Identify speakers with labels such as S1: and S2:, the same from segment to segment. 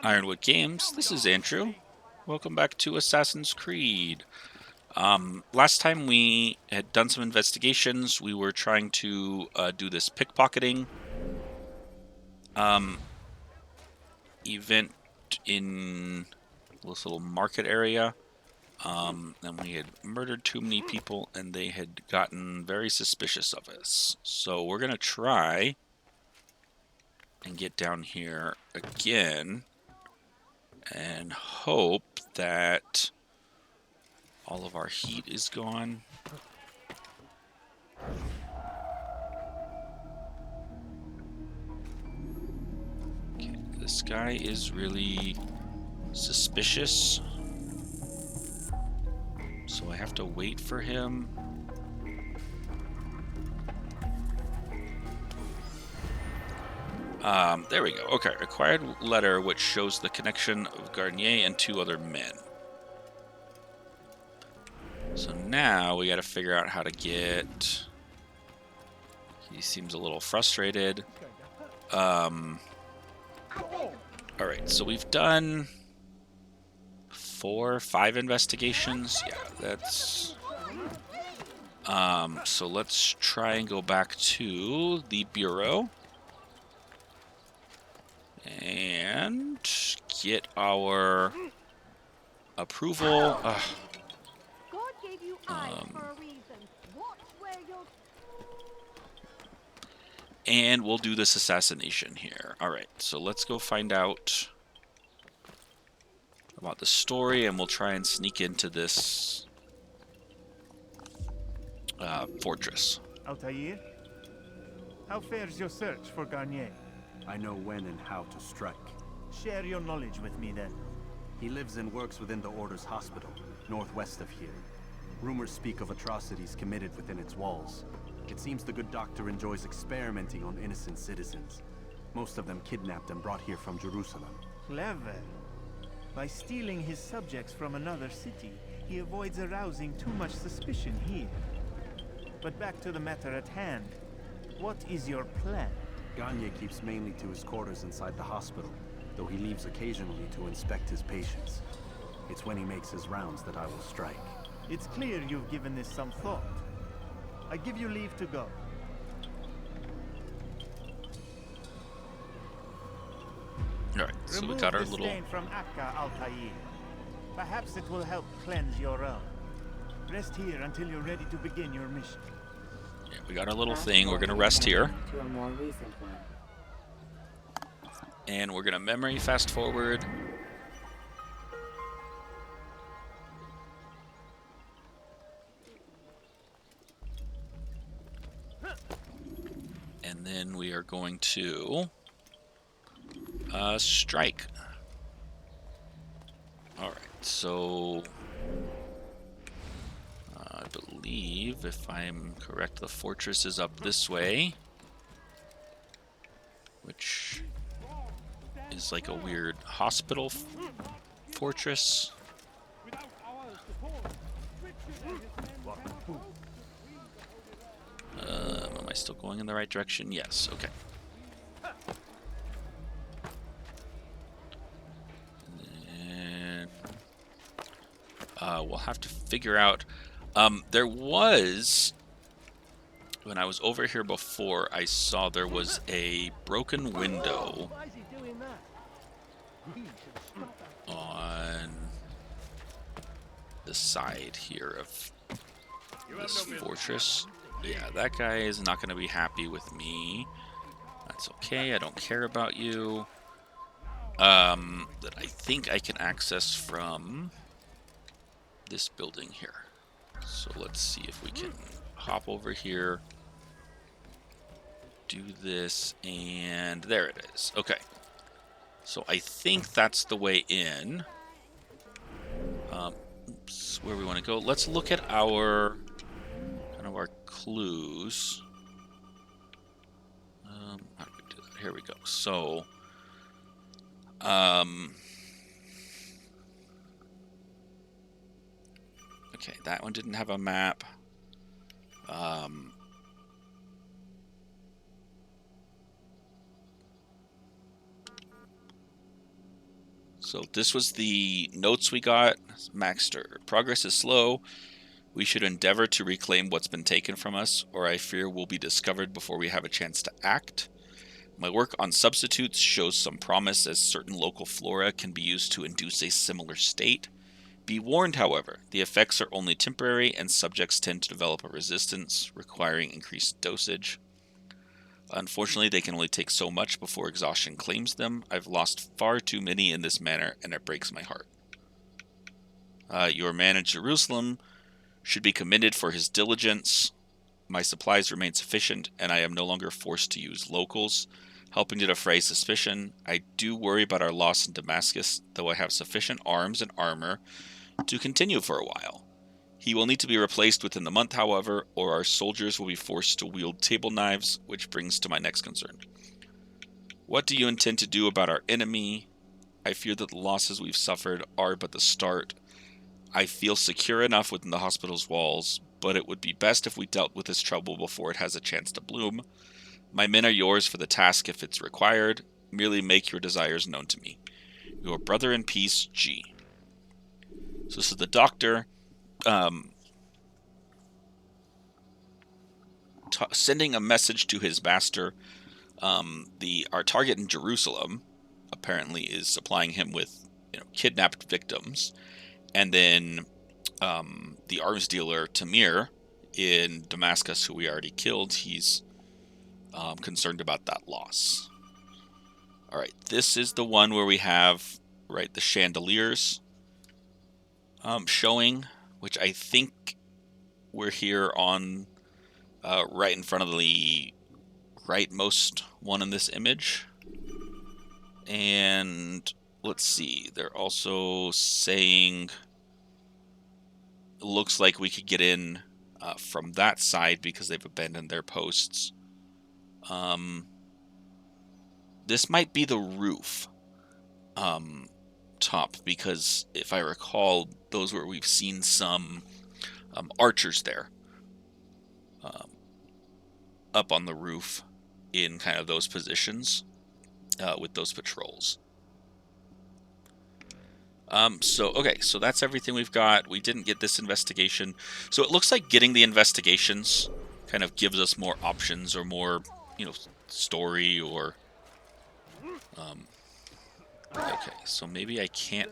S1: Ironwood Games. This is Andrew. Welcome back to Assassin's Creed. Last time we had done some investigations. We were trying to do this pickpocketing event in this little market area. And we had murdered too many people, and they had gotten very suspicious of us. So we're going to try and get down here again and hope that all of our heat is gone. Okay, this guy is really suspicious, so I have to wait for him. There we go. Okay, acquired letter which shows the connection of Garnier and two other men. So now we got to figure out how to get... He seems a little frustrated. Alright, so we've done 4 or 5 investigations. Yeah, that's... so let's try and go back to the Bureau and get our approval. And we'll do this assassination here. Alright, so let's go find out about the story, and we'll try and sneak into this fortress.
S2: Altair, how fares your search for Garnier?
S3: I know when and how to strike.
S2: Share your knowledge with me then.
S3: He lives and works within the Order's hospital, northwest of here. Rumors speak of atrocities committed within its walls. It seems the good doctor enjoys experimenting on innocent citizens. Most of them kidnapped and brought here from Jerusalem.
S2: Clever. By stealing his subjects from another city, he avoids arousing too much suspicion here. But back to the matter at hand. What is your plan?
S3: Garnier keeps mainly to his quarters inside the hospital, though he leaves occasionally to inspect his patients. It's when he makes his rounds that I will strike.
S2: It's clear you've given this some thought. I give you leave to go.
S1: Alright, so we got our little...
S2: Remove the stain from Akka, Altair. Perhaps it will help cleanse your own. Rest here until you're ready to begin your mission.
S1: Yeah, we got our little thing. We're going to rest here. And we're going to memory fast forward. And then we are going to strike. Alright, so I believe, if I'm correct, the fortress is up this way, which is like a weird hospital fortress. Am I still going in the right direction? Yes, okay. And we'll have to figure out... there was... When I was over here before, I saw there was a broken window on the side here of this fortress. Yeah, that guy is not going to be happy with me. That's okay, I don't care about you. That I think I can access from this building here. So let's see if we can hop over here, do this, and there it is. Okay. So I think that's the way in. Oops, where we want to go. Let's look at our our clues. How do we do that? Here we go. So, okay, that one didn't have a map. So this was the notes we got. Maxter. Progress is slow. We should endeavor to reclaim what's been taken from us, or I fear we'll be discovered before we have a chance to act. My work on substitutes shows some promise, as certain local flora can be used to induce a similar state. Be warned, however, the effects are only temporary and subjects tend to develop a resistance, requiring increased dosage. Unfortunately, they can only take so much before exhaustion claims them. I've lost far too many in this manner, and it breaks my heart. Your man in Jerusalem should be commended for his diligence. My supplies remain sufficient, and I am no longer forced to use locals, helping to defray suspicion. I do worry about our loss in Damascus, though I have sufficient arms and armor to continue for a while. He will need to be replaced within the month, however, or our soldiers will be forced to wield table knives, which brings to my next concern. What do you intend to do about our enemy? I fear that the losses we've suffered are but the start. I feel secure enough within the hospital's walls, but it would be best if we dealt with this trouble before it has a chance to bloom. My men are yours for the task if it's required. Merely make your desires known to me. Your brother in peace, G. So this is the doctor sending a message to his master. Our target in Jerusalem apparently is supplying him with kidnapped victims, and then the arms dealer Tamir in Damascus, who we already killed, he's concerned about that loss. All right, this is the one where we have the chandeliers showing, which I think we're here on right in front of the rightmost one in this image. And let's see, they're also saying it looks like we could get in from that side because they've abandoned their posts. This might be the roof top, because if I recall, those where we've seen some archers there up on the roof in kind of those positions with those patrols. So that's everything we've got. We didn't get this investigation, so it looks like getting the investigations kind of gives us more options or more story, or okay, so maybe I can't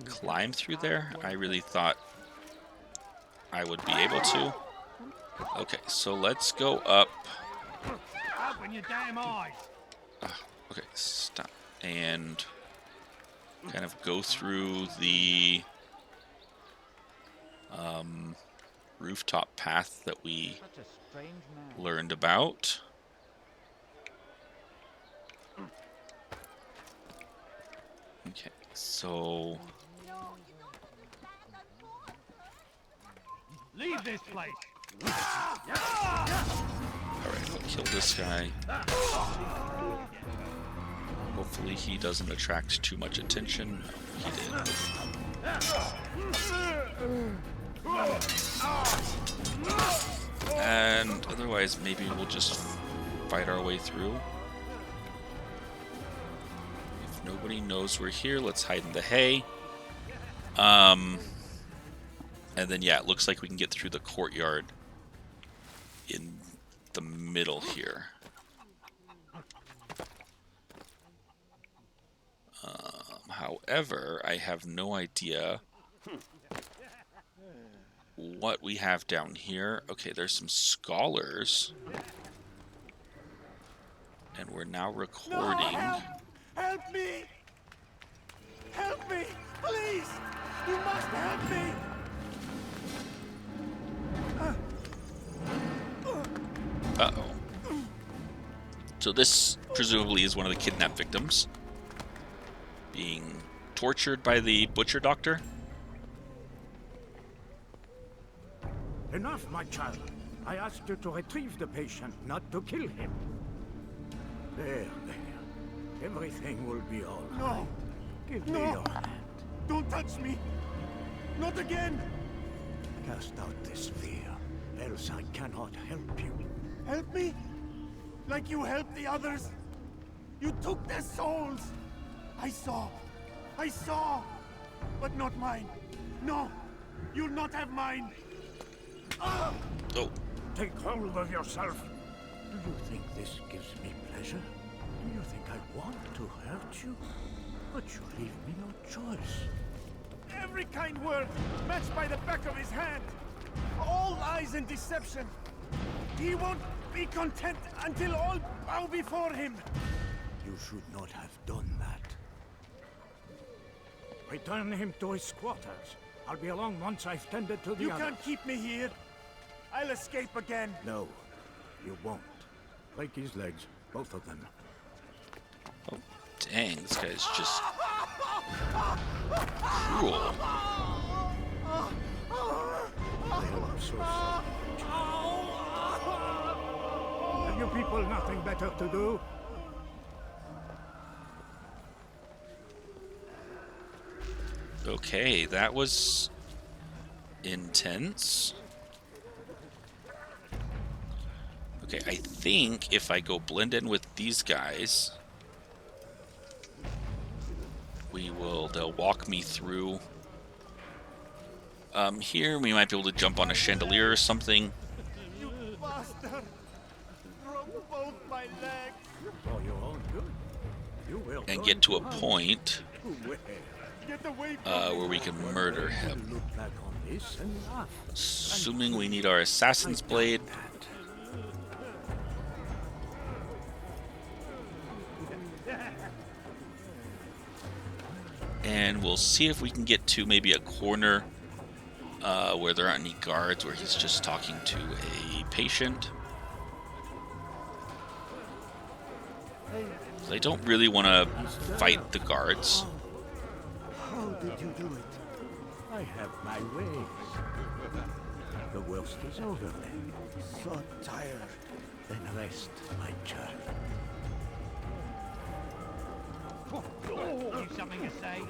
S1: climb through there. I really thought I would be able to. Okay, so let's go up.
S2: Open your damn eyes.
S1: Okay, stop. And kind of go through the rooftop path that we learned about. Okay, so
S2: Leave this place.
S1: alright, we'll kill this guy. Hopefully he doesn't attract too much attention. No, he did. And otherwise, maybe we'll just fight our way through. If nobody knows we're here, let's hide in the hay. And then, yeah, it looks like we can get through the courtyard in the middle here. However, I have no idea what we have down here. Okay, there's some scholars. And we're now recording.
S2: No, help me! Help me! Please! You must help me!
S1: Uh-oh. So this presumably is one of the kidnapped victims being tortured by the butcher doctor.
S4: Enough, my child. I asked you to retrieve the patient, not to kill him. There. Everything will be all right.
S2: No!
S4: Give me your hand.
S2: Don't touch me! Not again!
S4: Cast out this fear, else I cannot help you.
S2: Help me? Like you helped the others. You took their souls. I saw. But not mine. No, you'll not have mine.
S1: Oh,
S4: Take hold of yourself. Do you think this gives me pleasure? Do you think I want to hurt you? But you leave me no choice.
S2: Every kind word matched by the back of his hand. All lies and deception. He won't be content until all bow before him.
S4: You should not have done that. Return him to his quarters. I'll be along once I've tended to the
S2: You
S4: others.
S2: can't keep me here. I'll escape again.
S4: No, you won't. Break his legs, both of them.
S1: oh, dang! This guy's just cruel.
S4: I'm so sorry. Have you people nothing better to do?
S1: Okay, that was intense. Okay, I think if I go blend in with these guys, they'll walk me through. Here we might be able to jump on a chandelier or something.
S2: You bastard! Broke both my legs.
S4: For your own good. You will
S1: And
S4: go
S1: get to a
S4: into
S1: point
S4: Where?
S2: Get away from
S1: where we can murder him.
S4: Look back on this and laugh.
S1: Assuming we need our assassin's blade. And we'll see if we can get to maybe a corner where there aren't any guards, where he's just talking to a patient. I don't really want to fight the guards.
S4: How did you do it? I have my ways. The worst is over then. So tired. Then rest, my child.
S5: You something to say?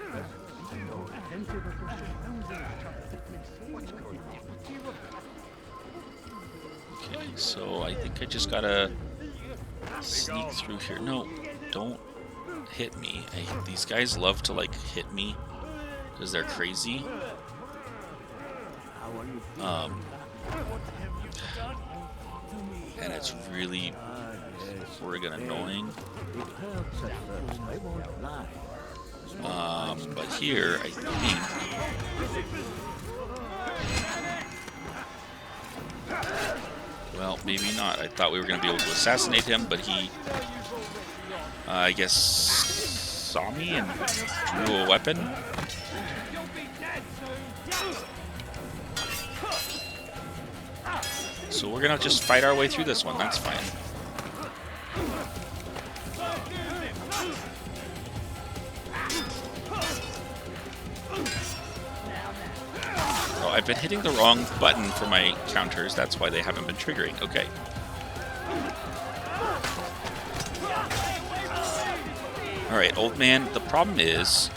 S1: Okay, so I think I just gotta sneak through here. No, don't hit me. These guys love to like hit me because they're crazy. And it's really friggin' annoying.
S4: It hurts at first, I won't lie.
S1: But here, I think... Well, maybe not. I thought we were going to be able to assassinate him, but he, I guess, saw me and drew a weapon. So we're going to just fight our way through this one. That's fine. Oh, I've been hitting the wrong button for my counters. That's why they haven't been triggering. Okay. Alright, old man, the problem is...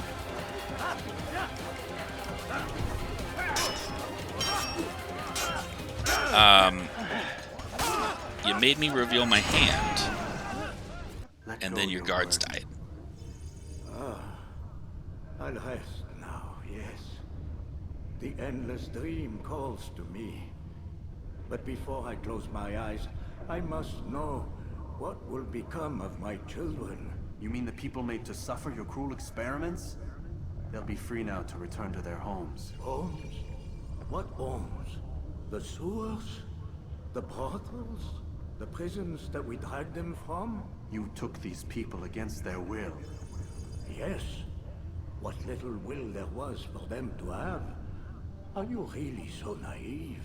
S1: you made me reveal my hand, and then your guards died.
S4: I'll rest now, yes. The endless dream calls to me. But before I close my eyes, I must know what will become of my children.
S3: You mean the people made to suffer your cruel experiments? They'll be free now to return to their homes.
S4: Homes? What homes? The sewers? The brothels? The prisons that we dragged them from?
S3: You took these people against their will.
S4: Yes. What little will there was for them to have. Are you really so naive?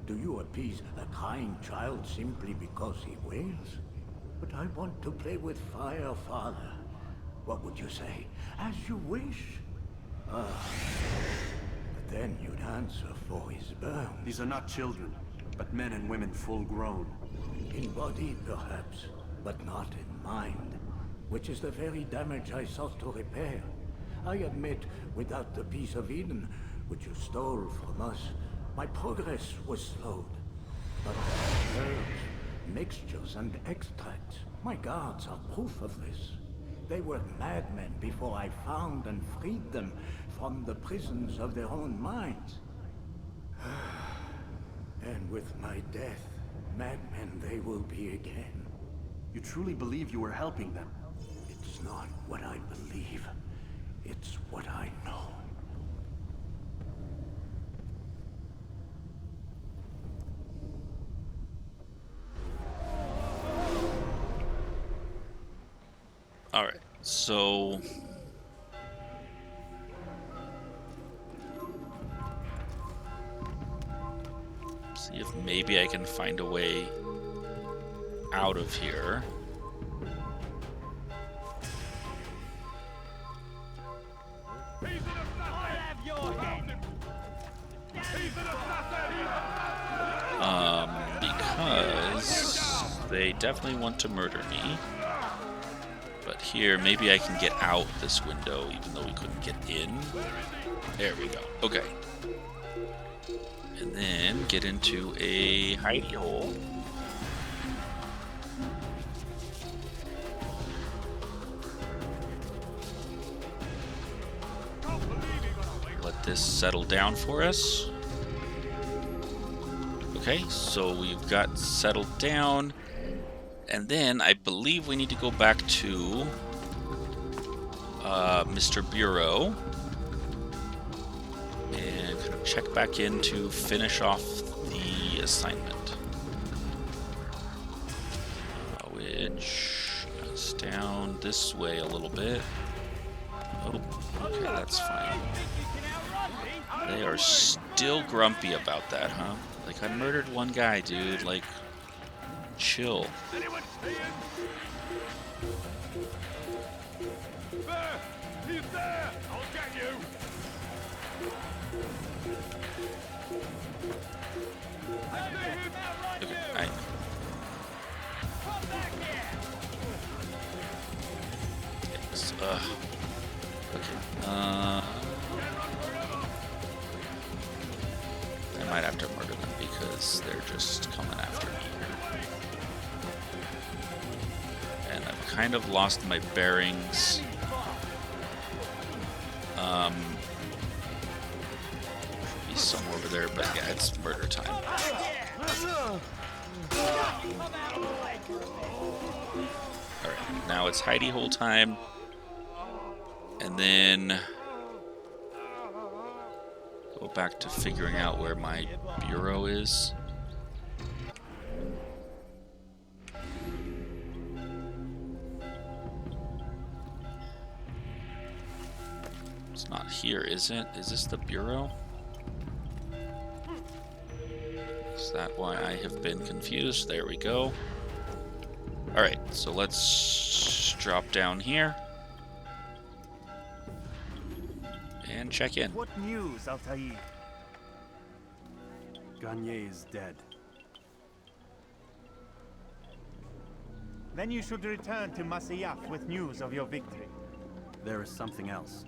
S4: Do you appease a crying child simply because he wails? But I want to play with fire, Father. What would you say? As you wish. But then you'd answer for his burn.
S3: These are not children, but men and women full grown.
S4: In body, perhaps, but not in mind. Which is the very damage I sought to repair. I admit, without the piece of Eden, which you stole from us, my progress was slowed. But that hurt. Mixtures and extracts. My guards are proof of this. They were madmen before I found and freed them from the prisons of their own minds. And with my death, madmen they will be again.
S3: You truly believe you were helping them?
S4: It's not what I believe. It's what I know.
S1: All right, so see if maybe I can find a way out of here. Because they definitely want to murder me. But here, maybe I can get out this window, even though we couldn't get in. There we go. Okay. And then get into a hidey hole. Let this settle down for us. Okay, so we've got settled down. And then I believe we need to go back to Mr. Bureau and kind of check back in to finish off the assignment. Which is down this way a little bit. Oh, okay, that's fine. They are still grumpy about that, huh? Like, I murdered one guy, dude. Like, chill.
S5: Anyone seeing? There! He's there! I'll get you!
S1: Okay, I might have to murder them because they're just coming after me here. And I've kind of lost my bearings. Should be somewhere over there, but yeah, it's murder time. Alright, now it's hidey hole time. And then go back to figuring out where my bureau is. It's not here, is it? Is this the bureau? Is that why I have been confused? There we go. Alright, so let's drop down here and check in.
S2: What news, Altair?
S3: Garnier is dead.
S2: Then you should return to Masyaf with news of your victory.
S3: There is something else.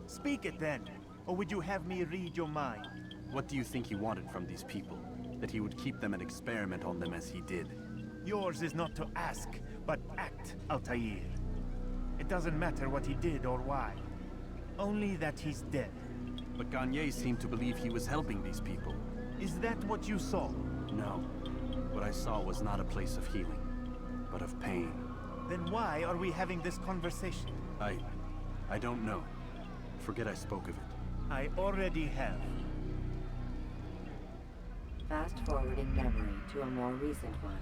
S2: Speak it then, or would you have me read your mind?
S3: What do you think he wanted from these people? That he would keep them and experiment on them as he did?
S2: Yours is not to ask, but act, Altair. It doesn't matter what he did or why. Only that he's dead.
S3: But Garnier seemed to believe he was helping these people.
S2: Is that what you saw?
S3: No. What I saw was not a place of healing, but of pain.
S2: Then why are we having this conversation?
S3: I don't know. Forget I spoke of it.
S2: I already have.
S6: Fast forwarding memory to a more recent one.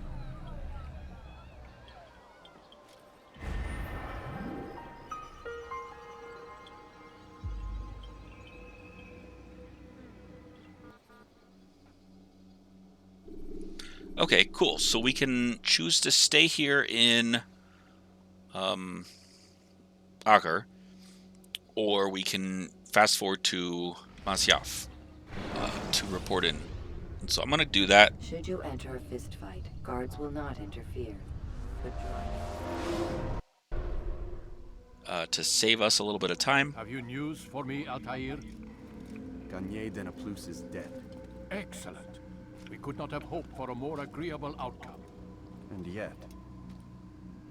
S1: Okay, cool. So we can choose to stay here in Agar, or we can fast forward to Masyaf to report in. And so I'm going to do that.
S6: Should you enter a fist fight, guards will not interfere. But
S1: To save us a little bit of time.
S5: Have you news for me, Altair?
S3: Garnier de Naplouse is dead.
S5: Excellent. We could not have hoped for a more agreeable outcome.
S3: And yet,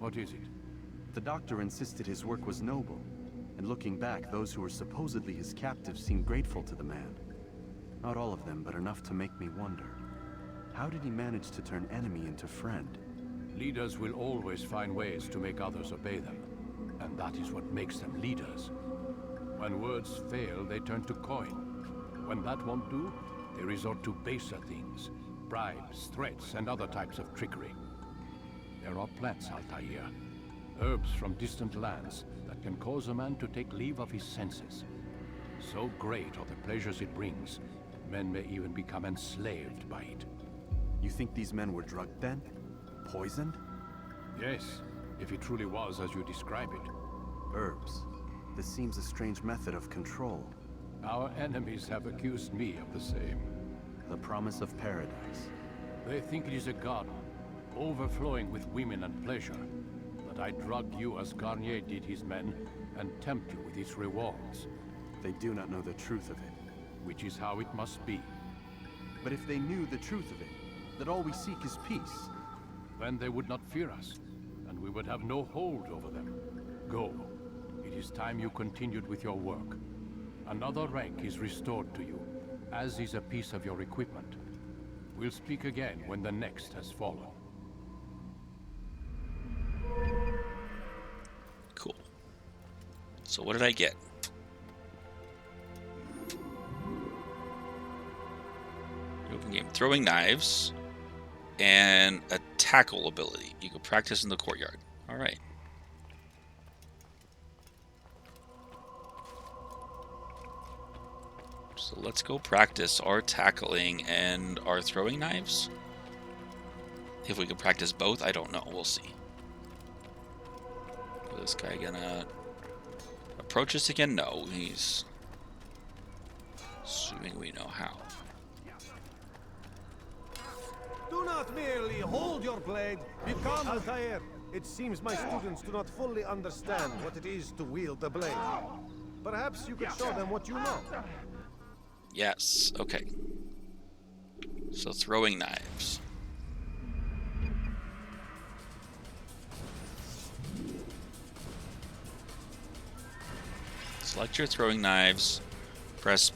S5: What is it?
S3: the doctor insisted his work was noble. And looking back, those who were supposedly his captives seemed grateful to the man. Not all of them, but enough to make me wonder. How did he manage to turn enemy into friend?
S5: Leaders will always find ways to make others obey them. And that is what makes them leaders. When words fail, they turn to coin. When that won't do, they resort to baser things. Bribes, threats, and other types of trickery. There are plants, Altair. Herbs from distant lands that can cause a man to take leave of his senses. So great are the pleasures it brings, men may even become enslaved by it.
S3: You think these men were drugged then? Poisoned?
S5: Yes, if it truly was as you describe it.
S3: Herbs. This seems a strange method of control.
S5: Our enemies have accused me of the same.
S3: The promise of paradise.
S5: They think it is a garden, overflowing with women and pleasure. That I drug you as Garnier did his men, and tempt you with its rewards.
S3: They do not know the truth of it.
S5: Which is how it must be.
S3: But if they knew the truth of it, that all we seek is peace,
S5: Then they would not fear us, and we would have no hold over them. Go. It is time you continued with your work. Another rank is restored to you, as is a piece of your equipment. We'll speak again when the next has fallen.
S1: Cool. So what did I get? Open game. Throwing knives and a tackle ability. You can practice in the courtyard. All right. So let's go practice our tackling and our throwing knives. If we can practice both, I don't know. We'll see. Is this guy gonna approach us again? No, he's assuming we know how.
S7: Do not merely hold your blade, become Altair. It seems my students do not fully understand what it is to wield the blade. Perhaps you could show them what you know.
S1: Yes, okay. So throwing knives. Select your throwing knives. Press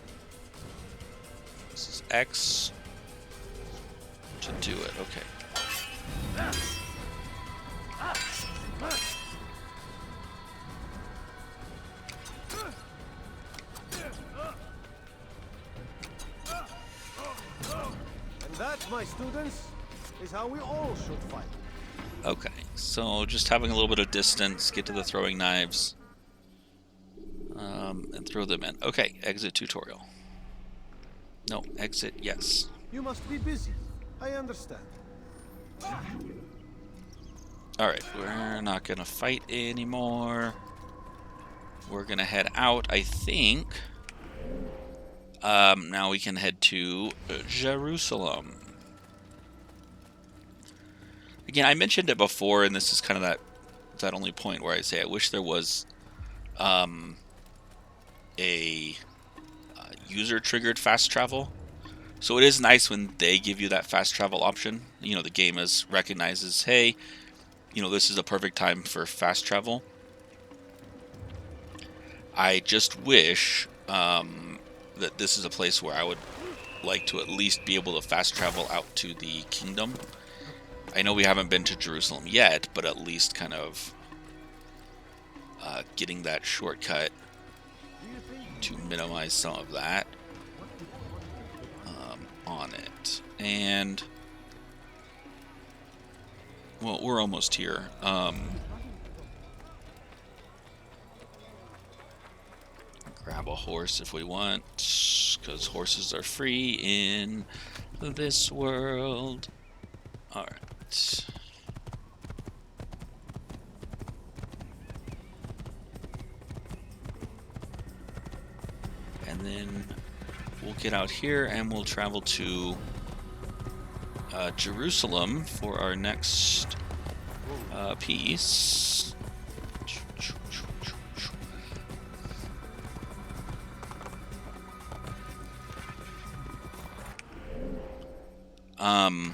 S1: this is X to do it. Okay.
S7: And that, my students, is how we all should fight.
S1: Okay. So just having a little bit of distance, get to the throwing knives, and throw them in. Okay. Exit tutorial. No, exit. Yes.
S7: You must be busy. I understand.
S1: Alright, we're not gonna fight anymore. We're gonna head out, I think. Now we can head to Jerusalem. Again, I mentioned it before, and this is kind of that only point where I say I wish there was a user-triggered fast travel. So it is nice when they give you that fast travel option. You know, the game recognizes, hey, you know, this is a perfect time for fast travel. I just wish that this is a place where I would like to at least be able to fast travel out to the kingdom. I know we haven't been to Jerusalem yet, but at least kind of getting that shortcut to minimize some of that on it. And well, we're almost here. Grab a horse if we want, because horses are free in this world. Alright. And then we'll get out here and we'll travel to Jerusalem for our next piece. Let's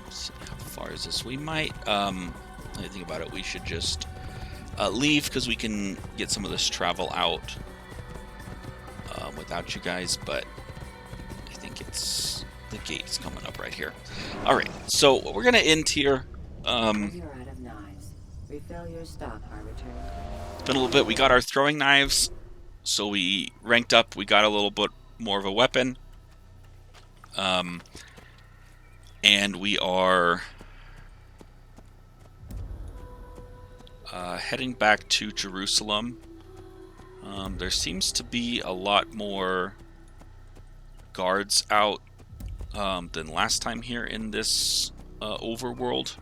S1: see, how far is this? We might, I think about it, we should just leave, because we can get some of this travel out without you guys, but I think it's the gate's coming up right here. All right, so we're gonna end here.
S6: You're out of knives. Refill your stock, Arbiter.
S1: It's been a little bit. We got our throwing knives, so we ranked up. We got a little bit more of a weapon, and we are heading back to Jerusalem. There seems to be a lot more guards out than last time here in this overworld.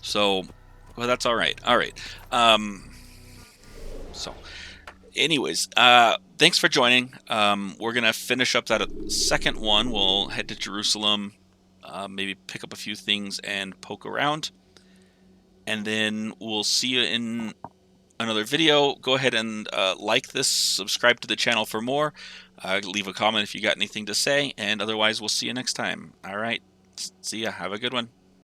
S1: So, well, that's all right. All right. So, anyways, thanks for joining. We're gonna finish up that second one. We'll head to Jerusalem, maybe pick up a few things and poke around, and then we'll see you in another video. Go ahead and like this, subscribe to the channel for more, leave a comment if you got anything to say, and otherwise we'll see you next time. All right, see ya. Have a good one.